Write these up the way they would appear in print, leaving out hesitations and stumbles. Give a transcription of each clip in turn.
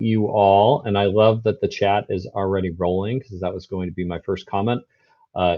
you all. And I love that the chat is already rolling because that was going to be my first comment.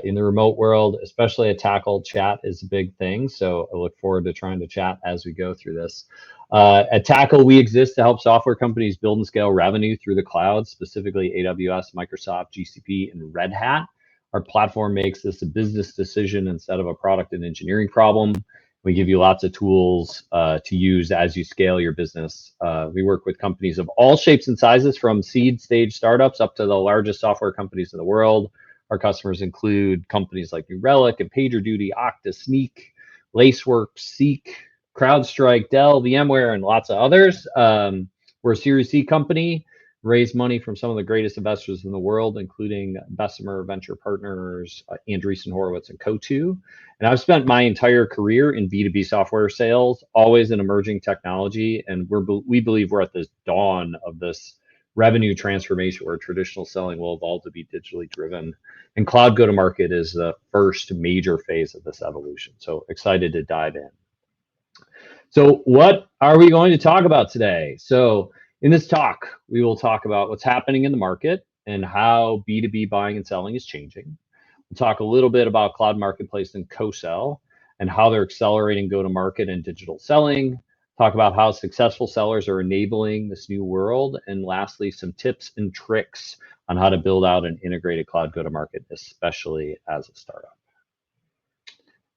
In the remote world, especially a tackle, chat is a big thing. So I look forward to trying to chat as we go through this. At Tackle, we exist to help software companies build and scale revenue through the cloud, specifically AWS, Microsoft, GCP, and Red Hat. Our platform makes this a business decision instead of a product and engineering problem. We give you lots of tools to use as you scale your business. We work with companies of all shapes and sizes, from seed stage startups up to the largest software companies in the world. Our customers include companies like New Relic and PagerDuty, Okta, Sneak, Laceworks, Seek, CrowdStrike, Dell, VMware, and lots of others. We're a Series C company, raised money from some of the greatest investors in the world, including Bessemer Venture Partners, Andreessen Horowitz, and Coatue. And I've spent my entire career in B2B software sales, always in emerging technology. And we believe we're at the dawn of this revenue transformation where traditional selling will evolve to be digitally driven. And cloud go-to-market is the first major phase of this evolution. So excited to dive in. So what are we going to talk about today? So in this talk, we will talk about what's happening in the market and how B2B buying and selling is changing. We'll talk a little bit about cloud marketplace and co-sell and how they're accelerating go-to-market and digital selling. Talk about how successful sellers are enabling this new world. And lastly, some tips and tricks on how to build out an integrated cloud go-to-market, especially as a startup.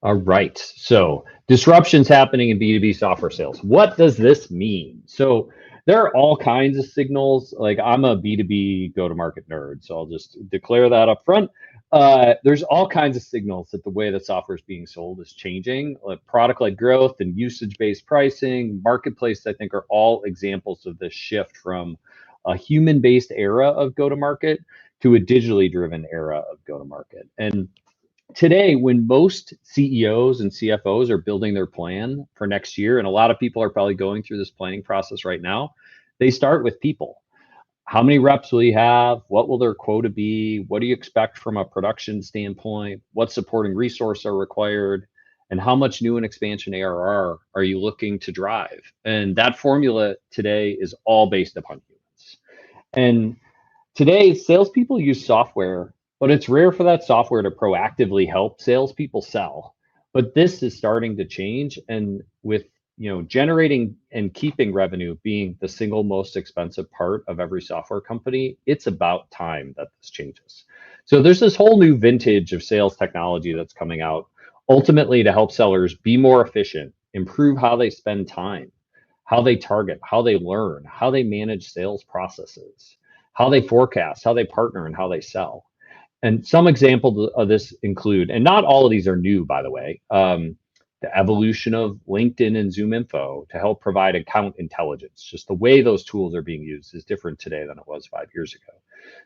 All right, so disruptions happening in B2B software sales. What does this mean? So there are all kinds of signals. Like, I'm a B2B go-to-market nerd, so I'll just declare that up front. There's all kinds of signals that the way that software is being sold is changing. Like product-led growth and usage-based pricing, marketplace, I think, are all examples of this shift from a human-based era of go-to-market to a digitally driven era of go-to-market. And today, when most CEOs and CFOs are building their plan for next year, and a lot of people are probably going through this planning process right now, they start with people. How many reps will you have? What will their quota be? What do you expect from a production standpoint? What supporting resources are required? And how much new and expansion ARR are you looking to drive? And that formula today is all based upon humans. And today, salespeople use software, but it's rare for that software to proactively help salespeople sell. But this is starting to change, and with generating and keeping revenue being the single most expensive part of every software company, it's about time that this changes. So there's this whole new vintage of sales technology that's coming out, ultimately to help sellers be more efficient, improve how they spend time, how they target, how they learn, how they manage sales processes, how they forecast, how they partner, and how they sell. And some examples of this include, and not all of these are new, by the way, the evolution of LinkedIn and ZoomInfo to help provide account intelligence. Just the way those tools are being used is different today than it was 5 years ago.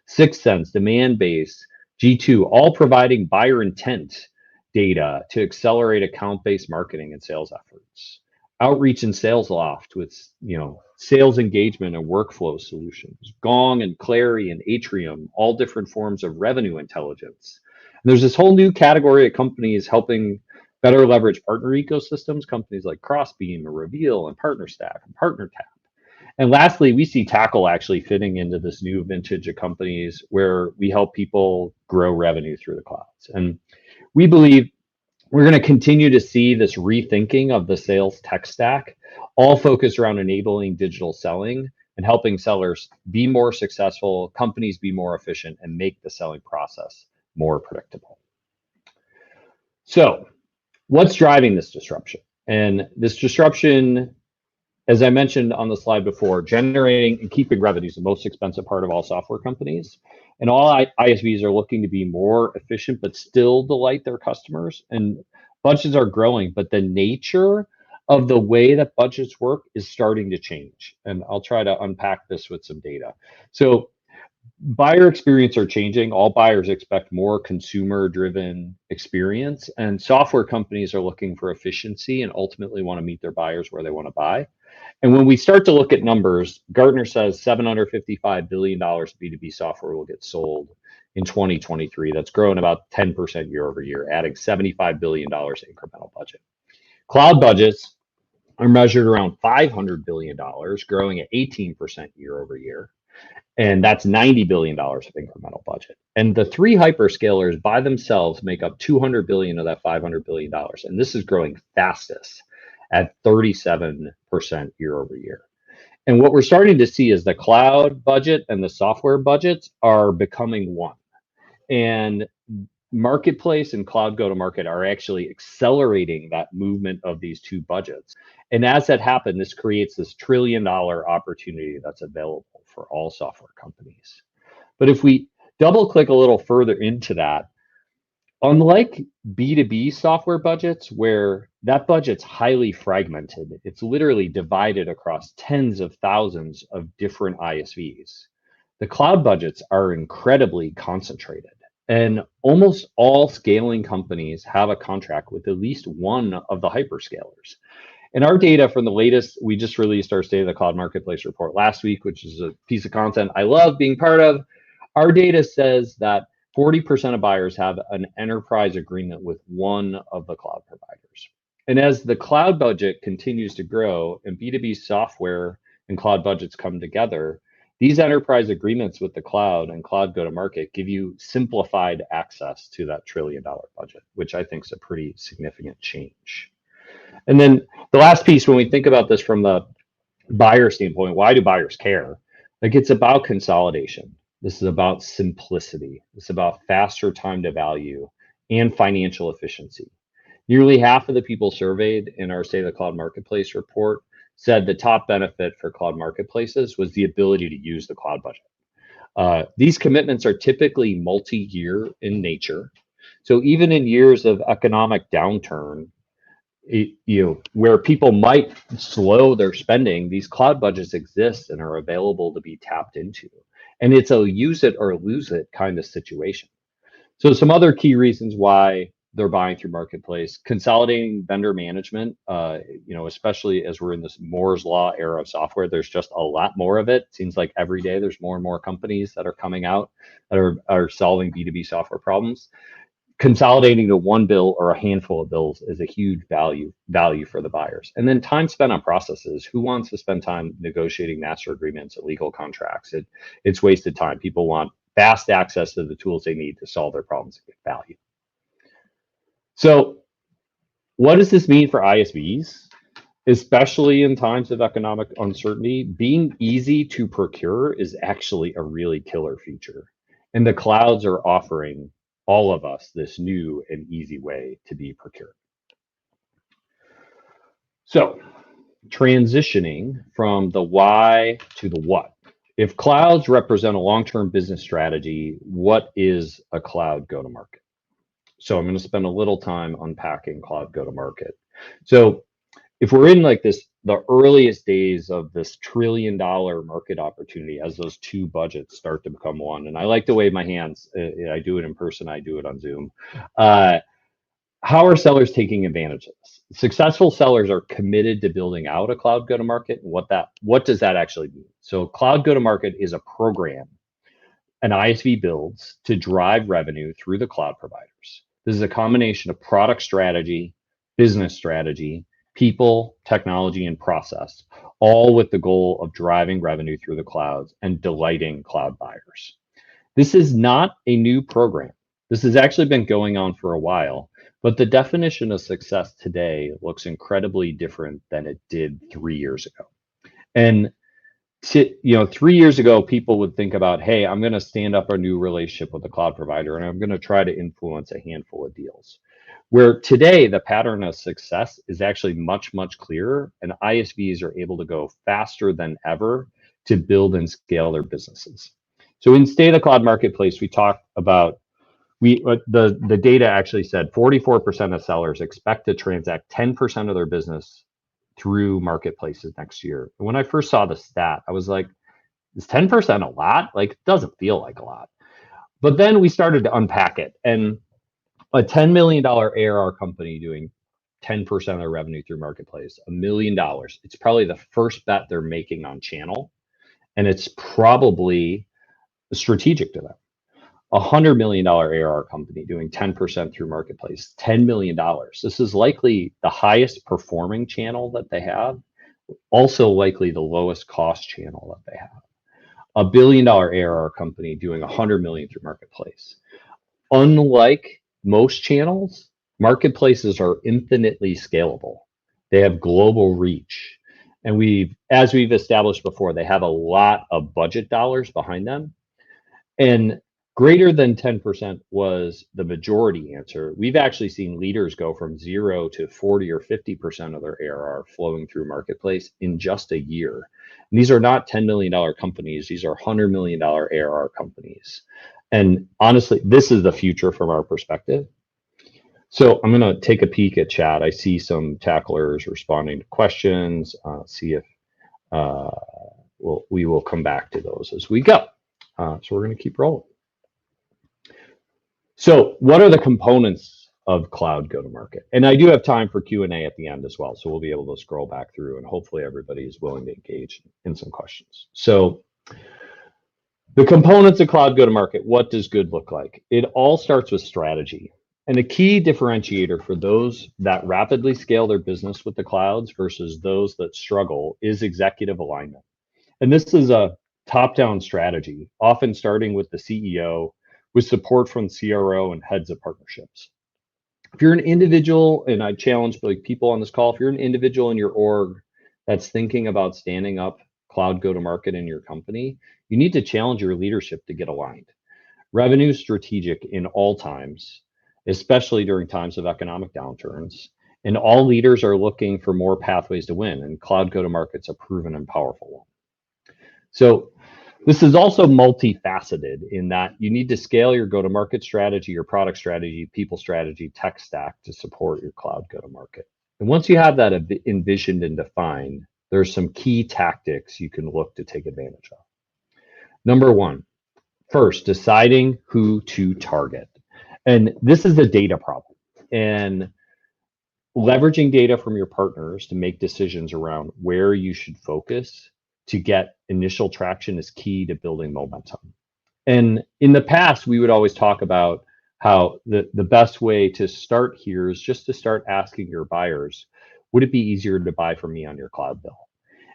6sense, Demandbase, G2, all providing buyer intent data to accelerate account-based marketing and sales efforts. Outreach and SalesLoft with sales engagement and workflow solutions. Gong and Clary and Atrium, all different forms of revenue intelligence. And there's this whole new category of companies helping better leverage partner ecosystems, companies like Crossbeam or Reveal and PartnerStack and PartnerTap. And lastly, we see Tackle actually fitting into this new vintage of companies where we help people grow revenue through the clouds. And we believe we're going to continue to see this rethinking of the sales tech stack, all focused around enabling digital selling and helping sellers be more successful, companies be more efficient, and make the selling process more predictable. So what's driving this disruption? And this disruption, as I mentioned on the slide before, generating and keeping revenue is the most expensive part of all software companies. And all ISVs are looking to be more efficient, but still delight their customers. And budgets are growing, but the nature of the way that budgets work is starting to change. And I'll try to unpack this with some data. So buyer experience are changing. All buyers expect more consumer-driven experience, and software companies are looking for efficiency and ultimately want to meet their buyers where they want to buy. And when we start to look at numbers, Gartner says $755 billion B2B software will get sold in 2023. That's growing about 10% year over year, adding $75 billion incremental budget. Cloud budgets are measured around $500 billion, growing at 18% year over year. And that's $90 billion of incremental budget. And the three hyperscalers by themselves make up $200 billion of that $500 billion. And this is growing fastest at 37% year over year. And what we're starting to see is the cloud budget and the software budgets are becoming one. And marketplace and cloud go-to-market are actually accelerating that movement of these two budgets. And as that happens, this creates this $1 trillion opportunity that's available for all software companies. But if we double click a little further into that, unlike B2B software budgets, where that budget's highly fragmented, it's literally divided across tens of thousands of different ISVs. The cloud budgets are incredibly concentrated. And almost all scaling companies have a contract with at least one of the hyperscalers. And our data from the latest, we just released our State of the Cloud Marketplace report last week, which is a piece of content I love being part of. Our data says that 40% of buyers have an enterprise agreement with one of the cloud providers. And as the cloud budget continues to grow and B2B software and cloud budgets come together, these enterprise agreements with the cloud and cloud go-to-market give you simplified access to that $1 trillion budget, which I think is a pretty significant change. And then the last piece, when we think about this from the buyer standpoint, why do buyers care? Like, it's about consolidation. This is about simplicity. It's about faster time to value and financial efficiency. Nearly half of the people surveyed in our State of the Cloud Marketplace report said the top benefit for cloud marketplaces was the ability to use the cloud budget. These commitments are typically multi-year in nature. So even in years of economic downturn, where people might slow their spending, these cloud budgets exist and are available to be tapped into. And it's a use it or lose it kind of situation. So some other key reasons why they're buying through marketplace: consolidating vendor management, especially as we're in this Moore's Law era of software. There's just a lot more of it. Seems like every day there's more and more companies that are coming out that are solving B2B software problems. Consolidating to one bill or a handful of bills is a huge value for the buyers. And then time spent on processes. Who wants to spend time negotiating master agreements and legal contracts? It's wasted time. People want fast access to the tools they need to solve their problems and get value. So what does this mean for ISVs? Especially in times of economic uncertainty, being easy to procure is actually a really killer feature. And the clouds are offering all of us this new and easy way to be procured. So transitioning from the why to the what. If clouds represent a long-term business strategy, what is a cloud go-to-market? So I'm going to spend a little time unpacking cloud go-to-market. So if we're in like this, the earliest days of this $1 trillion market opportunity, as those two budgets start to become one, and I like to wave my hands. I do it in person. I do it on Zoom. How are sellers taking advantage of this? Successful sellers are committed to building out a cloud go-to-market. What does that actually mean? So cloud go-to-market is a program an ISV builds to drive revenue through the cloud providers. This is a combination of product strategy, business strategy, people, technology, and process, all with the goal of driving revenue through the clouds and delighting cloud buyers. This is not a new program. This has actually been going on for a while, but the definition of success today looks incredibly different than it did 3 years ago. And 3 years ago, people would think about, hey, I'm going to stand up a new relationship with a cloud provider, and I'm going to try to influence a handful of deals. Where today, the pattern of success is actually much, much clearer, and ISVs are able to go faster than ever to build and scale their businesses. So in State of the Cloud Marketplace, we talked about, the data actually said 44% of sellers expect to transact 10% of their business through marketplaces next year. And when I first saw the stat, I was like, is 10% a lot? Like, it doesn't feel like a lot. But then we started to unpack it, and a $10 million ARR company doing 10% of their revenue through marketplace, $1 million. It's probably the first bet they're making on channel, and it's probably strategic to them. A $100 million ARR company doing 10% through marketplace, $10 million. This is likely the highest performing channel that they have, also likely the lowest cost channel that they have. $1 billion ARR company doing 100 million through marketplace. Unlike most channels, marketplaces are infinitely scalable. They have global reach. And as we've established before, they have a lot of budget dollars behind them. And greater than 10% was the majority answer. We've actually seen leaders go from 0 to 40 or 50% of their ARR flowing through marketplace in just a year. And these are not $10 million companies. These are $100 million ARR companies. And honestly, this is the future from our perspective. So I'm going to take a peek at chat. I see some tacklers responding to questions. See if we will come back to those as we go. So we're going to keep rolling. So what are the components of cloud go-to-market? And I do have time for Q&A at the end as well. So we'll be able to scroll back through and hopefully everybody is willing to engage in some questions. So the components of cloud go-to-market, what does good look like? It all starts with strategy. And a key differentiator for those that rapidly scale their business with the clouds versus those that struggle is executive alignment. And this is a top-down strategy, often starting with the CEO, with support from CRO and heads of partnerships. If you're an individual, and I challenge people on this call, if you're an individual in your org that's thinking about standing up cloud go-to-market in your company, you need to challenge your leadership to get aligned. Revenue strategic in all times, especially during times of economic downturns, and all leaders are looking for more pathways to win, and cloud go-to-market's a proven and powerful one. So this is also multifaceted in that you need to scale your go-to-market strategy, your product strategy, people strategy, tech stack to support your cloud go-to-market. And once you have that envisioned and defined, there's some key tactics you can look to take advantage of. Number one, first, deciding who to target. And this is a data problem. And leveraging data from your partners to make decisions around where you should focus to get initial traction is key to building momentum. And in the past, we would always talk about how the best way to start here is just to start asking your buyers, would it be easier to buy from me on your cloud bill?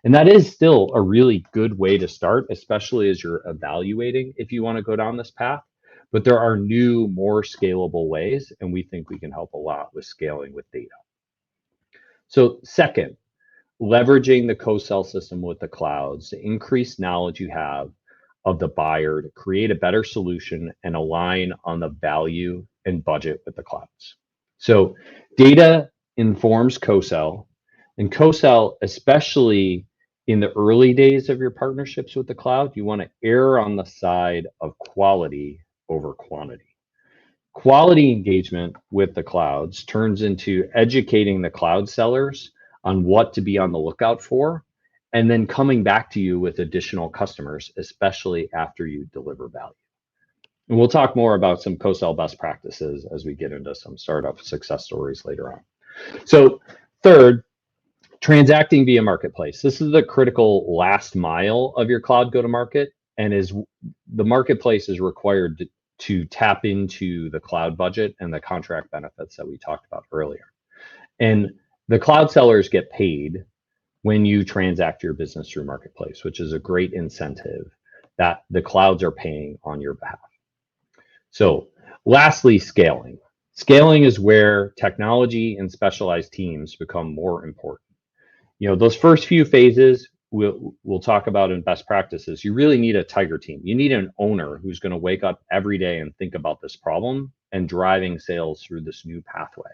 And that is still a really good way to start, especially as you're evaluating if you want to go down this path. But there are new, more scalable ways, and we think we can help a lot with scaling with data. So second, leveraging the co-sell system with the clouds to increase knowledge you have of the buyer to create a better solution and align on the value and budget with the clouds. So data informs co-sell, and co-sell, especially in the early days of your partnerships with the cloud, you want to err on the side of quality over quantity. Quality engagement with the clouds turns into educating the cloud sellers on what to be on the lookout for, and then coming back to you with additional customers, especially after you deliver value. And we'll talk more about some co-sell best practices as we get into some startup success stories later on. So third, transacting via marketplace. This is the critical last mile of your cloud go-to-market, and the marketplace is required to tap into the cloud budget and the contract benefits that we talked about earlier. And the cloud sellers get paid when you transact your business through marketplace, which is a great incentive that the clouds are paying on your behalf. So lastly, scaling. Scaling is where technology and specialized teams become more important. You know, those first few phases we'll talk about in best practices. You really need a tiger team. You need an owner who's going to wake up every day and think about this problem and driving sales through this new pathway.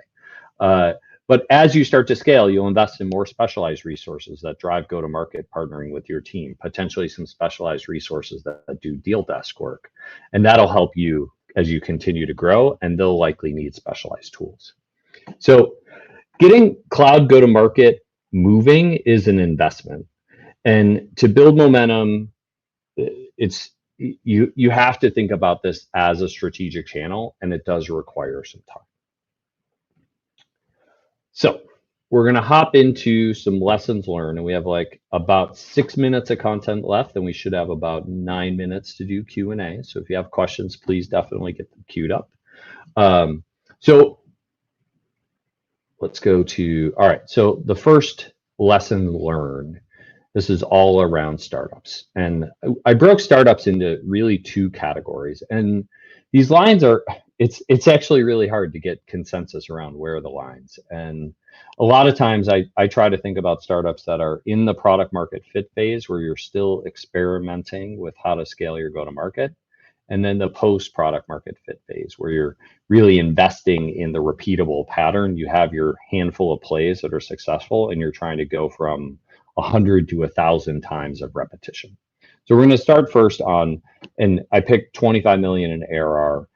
But as you start to scale, you'll invest in more specialized resources that drive go-to-market partnering with your team, potentially some specialized resources that do deal desk work. And that'll help you as you continue to grow, and they'll likely need specialized tools. So getting cloud go-to-market moving is an investment. And to build momentum, you have to think about this as a strategic channel, and it does require some time. So we're going to hop into some lessons learned, and we have like about 6 minutes of content left, and we should have about 9 minutes to do Q&A. So if you have questions, please definitely get them queued up. So let's go to, all right, so the first lesson learned This is all around startups. And I broke startups into really two categories. And these lines are, it's actually really hard to get consensus around where are the lines. And a lot of times I try to think about startups that are in the product market fit phase where you're still experimenting with how to scale your go to market. And then the post product market fit phase where you're really investing in the repeatable pattern. You have your handful of plays that are successful and you're trying to go from 100 to 1,000 times of repetition. So we're going to start first on, and I picked 25 million in ARR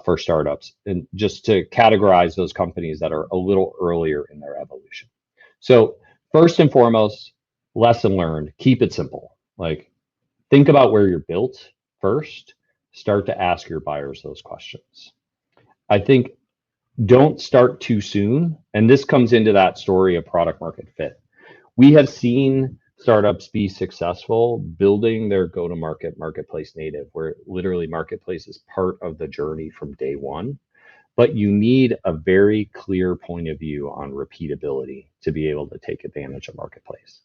for startups, and just to categorize those companies that are a little earlier in their evolution. So first and foremost, lesson learned, keep it simple. Like, think about where you're built first, start to ask your buyers those questions. I think don't start too soon. And this comes into that story of product market fit. We have seen startups be successful building their go-to-market marketplace native, where literally marketplace is part of the journey from day one. But you need a very clear point of view on repeatability to be able to take advantage of marketplace.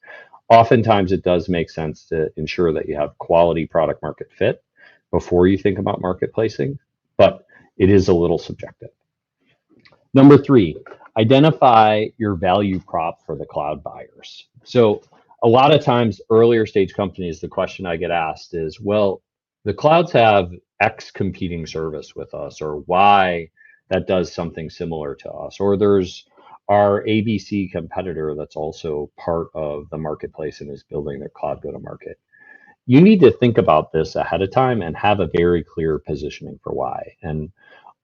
Oftentimes, it does make sense to ensure that you have quality product market fit before you think about marketplacing, but it is a little subjective. Number three, identify your value prop for the cloud buyers. So a lot of times, earlier stage companies, the question I get asked is, well, the clouds have X competing service with us, or Y that does something similar to us, or there's our ABC competitor that's also part of the marketplace and is building their cloud go-to-market. You need to think about this ahead of time and have a very clear positioning for why. And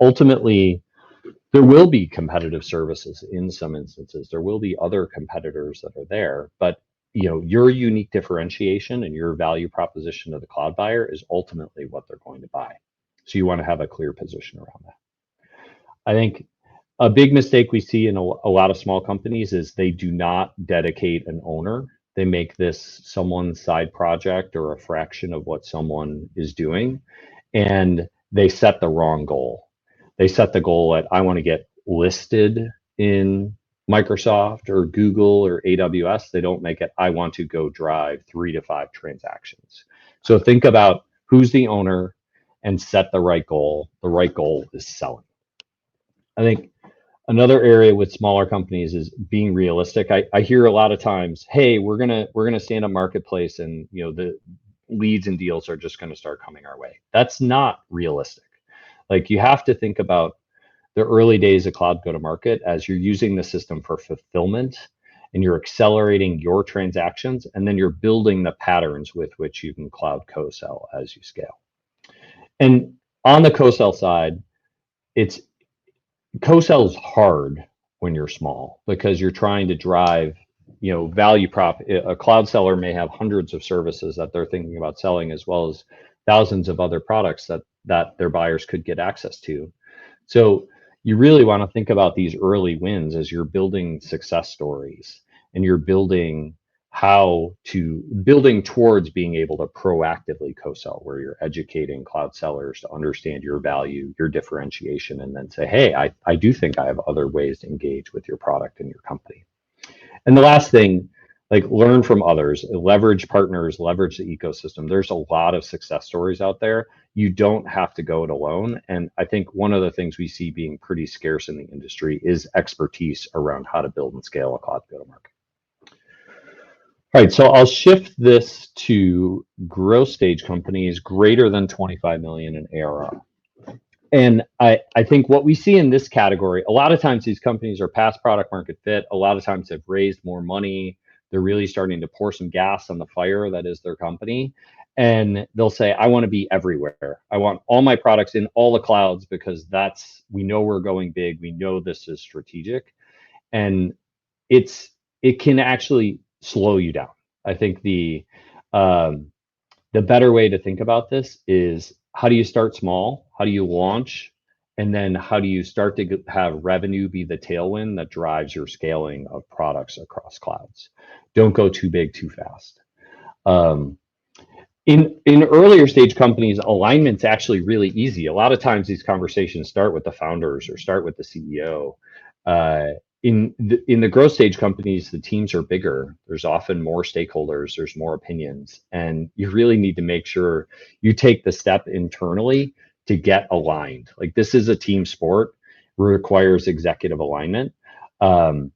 ultimately, there will be competitive services in some instances. There will be other competitors that are there, but your unique differentiation and your value proposition to the cloud buyer is ultimately what they're going to buy. So you want to have a clear position around that. I think a big mistake we see in a lot of small companies is they do not dedicate an owner. They make this someone's side project or a fraction of what someone is doing, and they set the wrong goal. They set the goal at, I want to get listed in Microsoft or Google or AWS. They don't make it, I want to go drive 3 to 5 transactions. So think about who's the owner and set the right goal. The right goal is selling. I think another area with smaller companies is being realistic. I hear a lot of times, hey, we're gonna stand up marketplace and the leads and deals are just gonna start coming our way. That's not realistic. Like, you have to think about the early days of cloud go-to-market as you're using the system for fulfillment and you're accelerating your transactions, and then you're building the patterns with which you can cloud co-sell as you scale. And on the co-sell side, co-sell is hard when you're small because you're trying to drive value prop. A cloud seller may have hundreds of services that they're thinking about selling, as well as thousands of other products that their buyers could get access to. So you really want to think about these early wins as you're building success stories and you're building towards being able to proactively co-sell, where you're educating cloud sellers to understand your value, your differentiation, and then say, hey, I do think I have other ways to engage with your product and your company. And the last thing, like, learn from others, leverage partners, leverage the ecosystem. There's a lot of success stories out there. You don't have to go it alone. And I think one of the things we see being pretty scarce in the industry is expertise around how to build and scale a cloud go-to-market. All right, so I'll shift this to growth stage companies greater than 25 million in ARR. And I think what we see in this category, a lot of times these companies are past product market fit. A lot of times they've raised more money. They're really starting to pour some gas on the fire that is their company. And they'll say, I want to be everywhere. I want all my products in all the clouds because we know we're going big. We know this is strategic. And it can actually slow you down. I think the better way to think about this is, how do you start small? How do you launch? And then how do you start to have revenue be the tailwind that drives your scaling of products across clouds? Don't go too big too fast. In earlier stage companies, alignment's actually really easy. A lot of times these conversations start with the founders or start with the CEO. in the growth stage companies, the teams are bigger. There's often more stakeholders, there's more opinions, and you really need to make sure you take the step internally to get aligned. Like, this is a team sport, requires executive alignment. I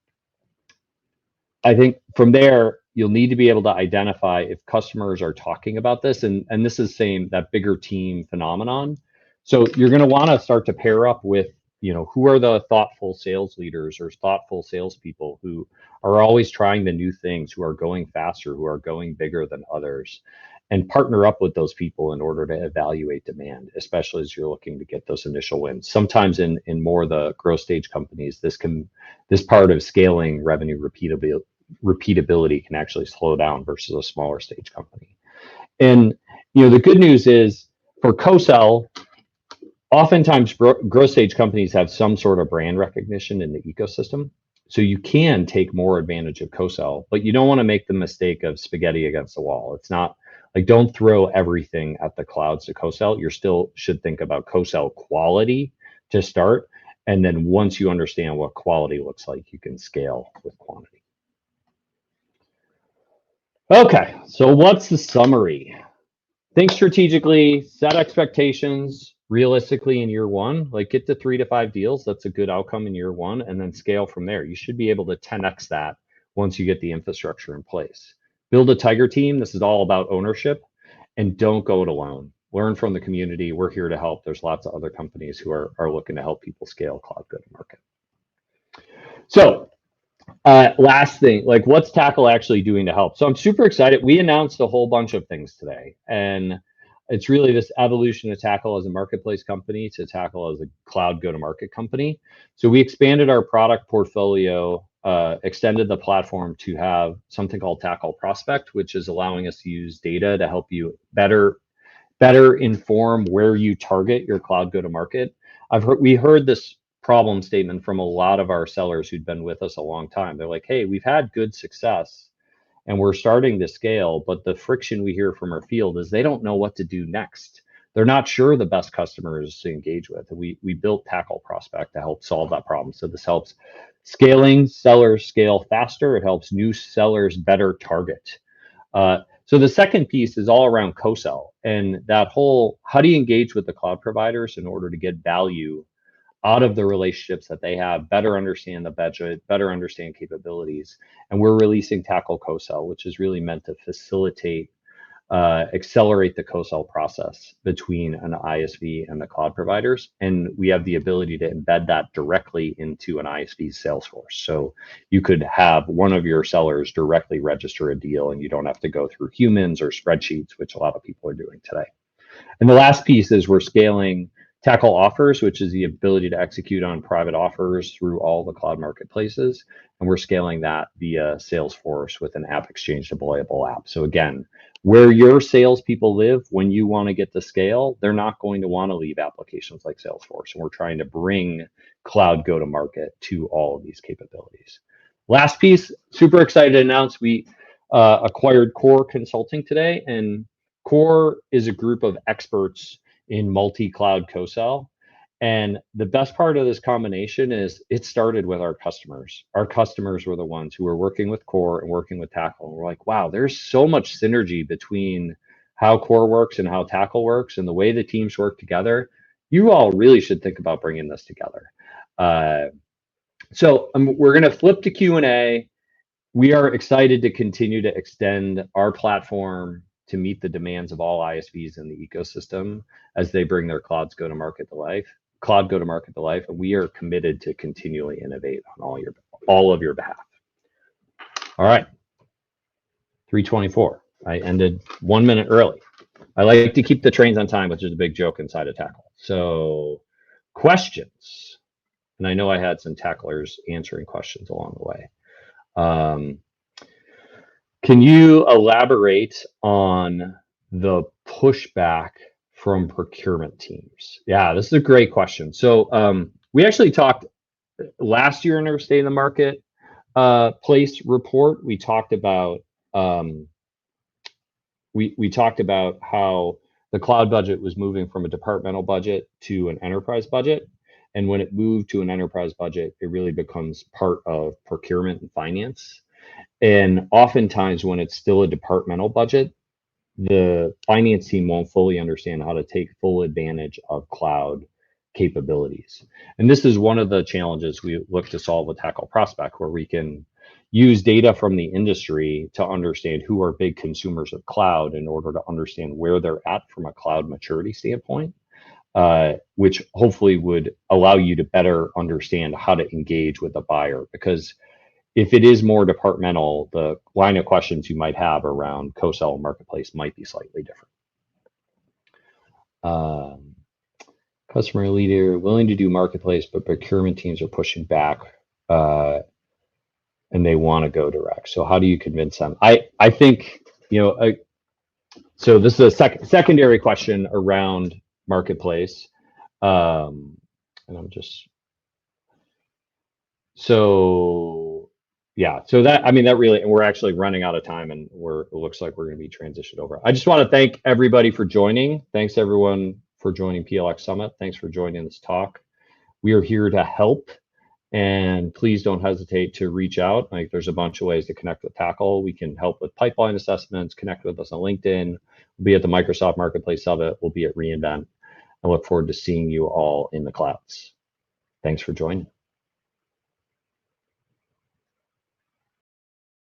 think from there, you'll need to be able to identify if customers are talking about this, and this is same that bigger team phenomenon. So you're going to want to start to pair up with, who are the thoughtful sales leaders or thoughtful salespeople who are always trying the new things, who are going faster, who are going bigger than others, and partner up with those people in order to evaluate demand, especially as you're looking to get those initial wins. Sometimes in more of the growth stage companies, this part of scaling revenue repeatability can actually slow down versus a smaller stage company. And the good news is for co-sell, oftentimes growth stage companies have some sort of brand recognition in the ecosystem. So you can take more advantage of co-sell, but you don't want to make the mistake of spaghetti against the wall. It's not like, don't throw everything at the clouds to co-sell. You still should think about co-sell quality to start. And then once you understand what quality looks like, you can scale with quantity. Okay, so what's the summary? Think strategically, set expectations realistically in year one, like get to 3 to 5 deals. That's a good outcome in year one, and then scale from there. You should be able to 10x that once you get the infrastructure in place. Build a tiger team. This is all about ownership, and don't go it alone. Learn from the community. We're here to help. There's lots of other companies who are looking to help people scale cloud go-to-market. So last thing, like, what's Tackle actually doing to help? So I'm super excited. We announced a whole bunch of things today, and it's really this evolution of Tackle as a marketplace company to Tackle as a cloud go-to-market company. So we expanded our product portfolio, extended the platform to have something called Tackle Prospect, which is allowing us to use data to help you better inform where you target your cloud go-to-market. We heard this problem statement from a lot of our sellers who'd been with us a long time. They're like, hey, we've had good success and we're starting to scale, but the friction we hear from our field is they don't know what to do next. They're not sure the best customers to engage with. We built Tackle Prospect to help solve that problem. So this helps scaling sellers scale faster. It helps new sellers better target. So the second piece is all around co-sell, and that whole, how do you engage with the cloud providers in order to get value out of the relationships that they have, better understand the budget, better understand capabilities. And we're releasing Tackle Co-sell, which is really meant to facilitate, accelerate the co-sell process between an ISV and the cloud providers. And we have the ability to embed that directly into an ISV's Salesforce. So you could have one of your sellers directly register a deal, and you don't have to go through humans or spreadsheets, which a lot of people are doing today. And the last piece is we're scaling Tackle Offers, which is the ability to execute on private offers through all the cloud marketplaces. And we're scaling that via Salesforce with an App Exchange deployable app. So again, where your salespeople live, when you want to get to scale, they're not going to want to leave applications like Salesforce. And we're trying to bring cloud go-to-market to all of these capabilities. Last piece, super excited to announce we acquired Core Consulting today. And Core is a group of experts in multi-cloud co-sell. And the best part of this combination is it started with our customers. Our customers were the ones who were working with Core and working with Tackle. And we're like, wow, there's so much synergy between how Core works and how Tackle works and the way the teams work together. You all really should think about bringing this together. So we're going to flip to Q&A. We are excited to continue to extend our platform to meet the demands of all ISVs in the ecosystem as they bring their cloud go-to-market to life. And we are committed to continually innovate on all of your behalf. All right, 3:24. I ended 1 minute early. I like to keep the trains on time, which is a big joke inside of Tackle. So questions, and I know I had some tacklers answering questions along the way. Can you elaborate on the pushback from procurement teams? Yeah, this is a great question. So we actually talked last year in our State of the Market place report. We talked about we talked about how the cloud budget was moving from a departmental budget to an enterprise budget. And when it moved to an enterprise budget, it really becomes part of procurement and finance. And oftentimes when it's still a departmental budget, the finance team won't fully understand how to take full advantage of cloud capabilities. And this is one of the challenges we look to solve with Tackle Prospect, where we can use data from the industry to understand who are big consumers of cloud in order to understand where they're at from a cloud maturity standpoint, which hopefully would allow you to better understand how to engage with the buyer. Because if it is more departmental, the line of questions you might have around co-sell and marketplace might be slightly different. Customer leader willing to do marketplace, but procurement teams are pushing back, and they want to go direct. So how do you convince them? I think, so this is a secondary question around marketplace, and I'm just yeah, so that, I mean, that really, and we're actually running out of time, and it looks like we're going to be transitioned over. I just want to thank everybody for joining. Thanks everyone for joining PLX Summit. Thanks for joining this talk. We are here to help, and please don't hesitate to reach out. Like, there's a bunch of ways to connect with Tackle. We can help with pipeline assessments, connect with us on LinkedIn. We'll be at the Microsoft Marketplace Summit. We'll be at reInvent. I look forward to seeing you all in the clouds. Thanks for joining.